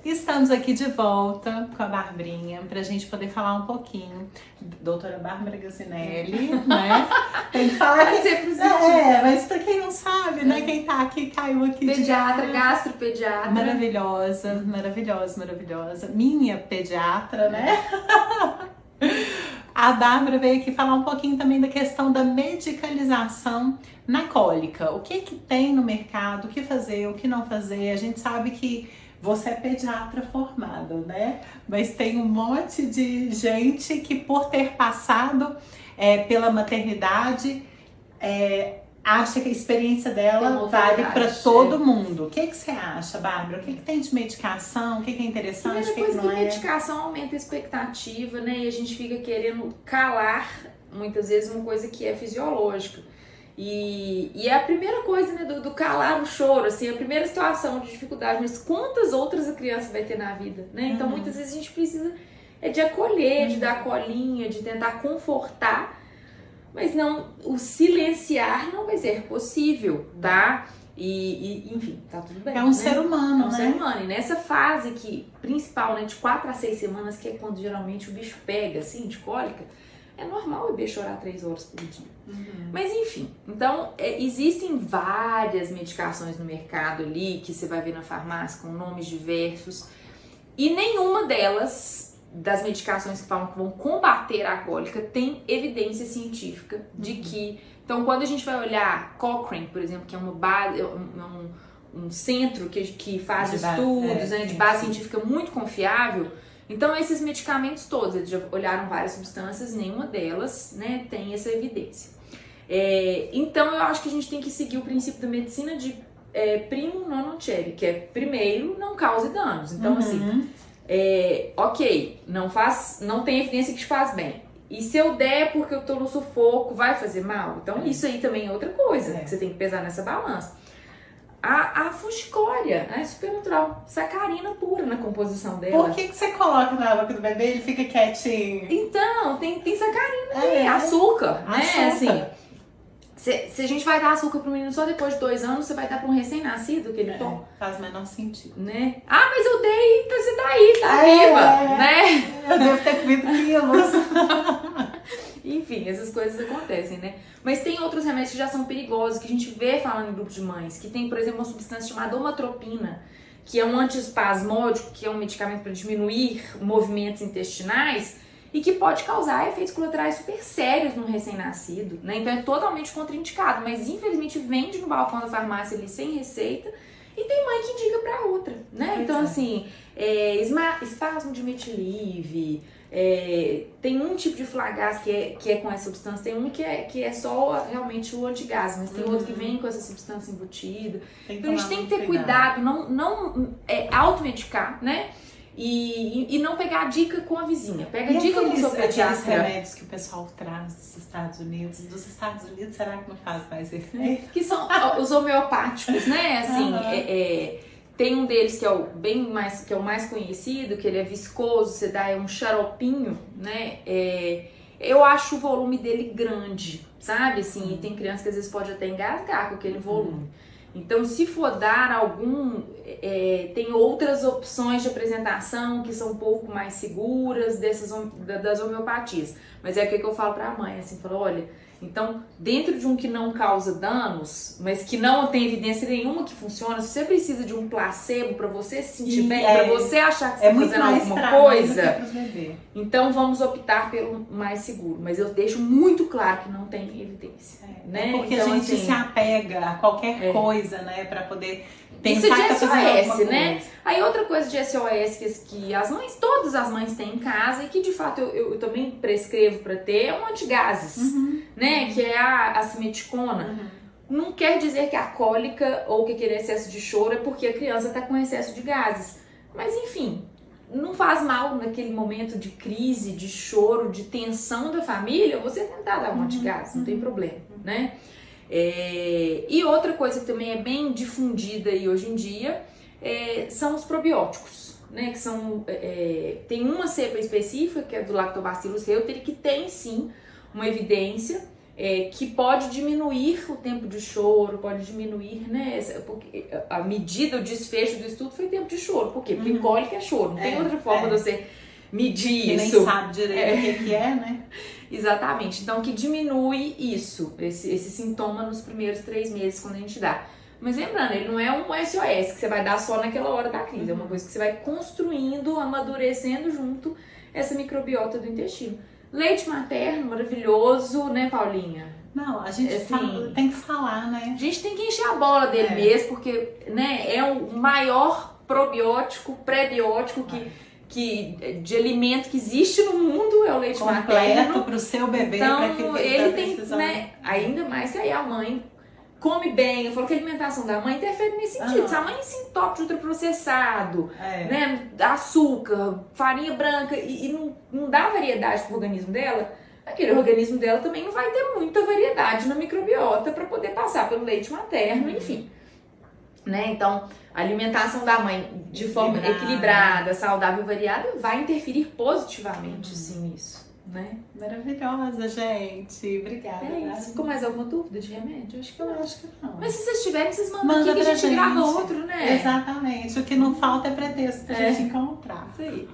Estamos aqui de volta com a Barbrinha para a gente poder falar um pouquinho. Doutora Bárbara Gossinelli, né? Tem que falar que mas para quem não sabe, né? Quem tá aqui caiu aqui pediatra, gastropediatra. Maravilhosa, maravilhosa, maravilhosa. Minha pediatra, né? A Bárbara veio aqui falar um pouquinho também da questão da medicalização na cólica. O que tem no mercado, o que fazer, o que não fazer. A gente sabe que você é pediatra formada, né? Mas tem um monte de gente que, por ter passado pela maternidade, acha que a experiência dela vale para todo mundo. O que você acha, Bárbara? O que tem de medicação? O que é interessante? Primeira coisa, que medicação aumenta a expectativa, né? E a gente fica querendo calar, muitas vezes, uma coisa que é fisiológica. E é a primeira coisa, né, do calar o choro, assim, a primeira situação de dificuldade, mas quantas outras a criança vai ter na vida, né? Então, muitas vezes a gente precisa de acolher, de dar colinha, de tentar confortar, mas não, o silenciar não vai ser possível, tá? Enfim, tá tudo bem. É um ser humano, né? É um ser humano. E nessa fase principal, né, de 4 a 6 semanas, que é quando geralmente o bicho pega, assim, de cólica, é normal o bebê chorar 3 horas por dia. Mas enfim, então existem várias medicações no mercado ali que você vai ver na farmácia com nomes diversos e nenhuma das medicações que falam que vão combater a cólica tem evidência científica de que... Então quando a gente vai olhar Cochrane, por exemplo, que é uma base, um centro que faz estudos de base científica muito confiável. Então, esses medicamentos todos, eles já olharam várias substâncias, nenhuma delas, né, tem essa evidência. Então, eu acho que a gente tem que seguir o princípio da medicina de primo non nocere, que é primeiro, não cause danos. Então, assim, ok, não tem evidência que te faz bem. E se eu der porque eu tô no sufoco, vai fazer mal? Então, isso aí também é outra coisa que você tem que pesar nessa balança. A fungicória, é super natural, sacarina pura na composição dela. Por que você coloca na boca do bebê e ele fica quietinho? Então, tem sacarina, açúcar, né? Assim, se a gente vai dar açúcar pro menino só depois de 2 anos, você vai dar pra um recém-nascido que ele toma. Faz o menor sentido. Né? Ah, mas eu dei, então você tá aí, tá viva, né? Eu devo ter comido quilos. Enfim, essas coisas acontecem, né? Mas tem outros remédios que já são perigosos, que a gente vê falando em grupo de mães, que tem, por exemplo, uma substância chamada omatropina, que é um antiespasmódico, que é um medicamento para diminuir movimentos intestinais e que pode causar efeitos colaterais super sérios no recém-nascido, né? Então é totalmente contraindicado, mas infelizmente vende no balcão da farmácia ali sem receita e tem mãe que indica para outra, né? Então assim, espasmo de metilive, tem um tipo de Flagaz que é com essa substância, tem um que é só realmente o antigás, mas tem outro que vem com essa substância embutida. Então a gente tem que ter cuidado, não automedicar, né? E não pegar a dica com a vizinha. Pega a dica com o seu pediatra. Aqueles remédios que o pessoal traz dos Estados Unidos. Dos Estados Unidos, será que não faz mais efeito? Que são os homeopáticos, né? Assim, tem um deles que é o mais conhecido, que ele é viscoso, você dá um xaropinho, né? Eu acho o volume dele grande, sabe? Assim, e tem criança que às vezes pode até engasgar com aquele volume. Então, se for dar algum, tem outras opções de apresentação que são um pouco mais seguras das homeopatias. Mas é o que eu falo pra mãe, assim, falo, olha, então, dentro de um que não causa danos, mas que não tem evidência nenhuma que funciona, se você precisa de um placebo pra você se sentir bem, pra você achar que você tá fazendo alguma coisa, então vamos optar pelo mais seguro. Mas eu deixo muito claro que não tem evidência. Né? Porque então, a gente assim, se apega a qualquer coisa, né, pra poder isso pensar de que tá fazendo SOS, né? coisa. Aí outra coisa de SOS que todas as mães têm em casa e que de fato eu também prescrevo pra ter é um antigases, né? Que é a simeticona. Não quer dizer que a cólica ou que aquele excesso de choro é porque a criança tá com excesso de gases. Mas enfim, não faz mal naquele momento de crise, de choro, de tensão da família, você tentar dar um antigás, não tem problema, né? E outra coisa que também é bem difundida aí hoje em dia são os probióticos, né? Que são, tem uma cepa específica, que é do Lactobacillus reuteri, que tem sim uma evidência que pode diminuir o tempo de choro, pode diminuir, né? Porque a medida, o desfecho do estudo foi tempo de choro. Por quê? Porque cólica é choro. Não tem outra forma de você medir que isso. Nem sabe direito o que é, né? Exatamente. Então, que diminui isso, esse sintoma nos primeiros 3 meses quando a gente dá. Mas lembrando, ele não é um SOS que você vai dar só naquela hora da crise. É uma coisa que você vai construindo, amadurecendo junto essa microbiota do intestino. Leite materno, maravilhoso, né, Paulinha? Não, a gente assim, tem que falar, né? A gente tem que encher a bola dele mesmo, porque, né, é o maior probiótico, pré-biótico de alimento que existe no mundo, é o leite materno. Completo pro seu bebê, então, pra que ele tem, né, ainda mais se aí a mãe come bem. Eu falo que a alimentação da mãe interfere nesse sentido. Se a mãe se entope de ultraprocessado, né, açúcar, farinha branca e não dá variedade pro organismo dela, aquele organismo dela também não vai ter muita variedade na microbiota para poder passar pelo leite materno, enfim. Né? Então, a alimentação da mãe de forma equilibrada, saudável e variada vai interferir positivamente, sim, nisso. Né? Maravilhosa, gente. Obrigada. É isso. Ficou mais alguma dúvida de remédio? Acho que não. Mas se vocês tiverem, vocês mandam aqui que a gente grava outro, né? Exatamente. O que não falta é pretexto pra gente encontrar. Isso aí.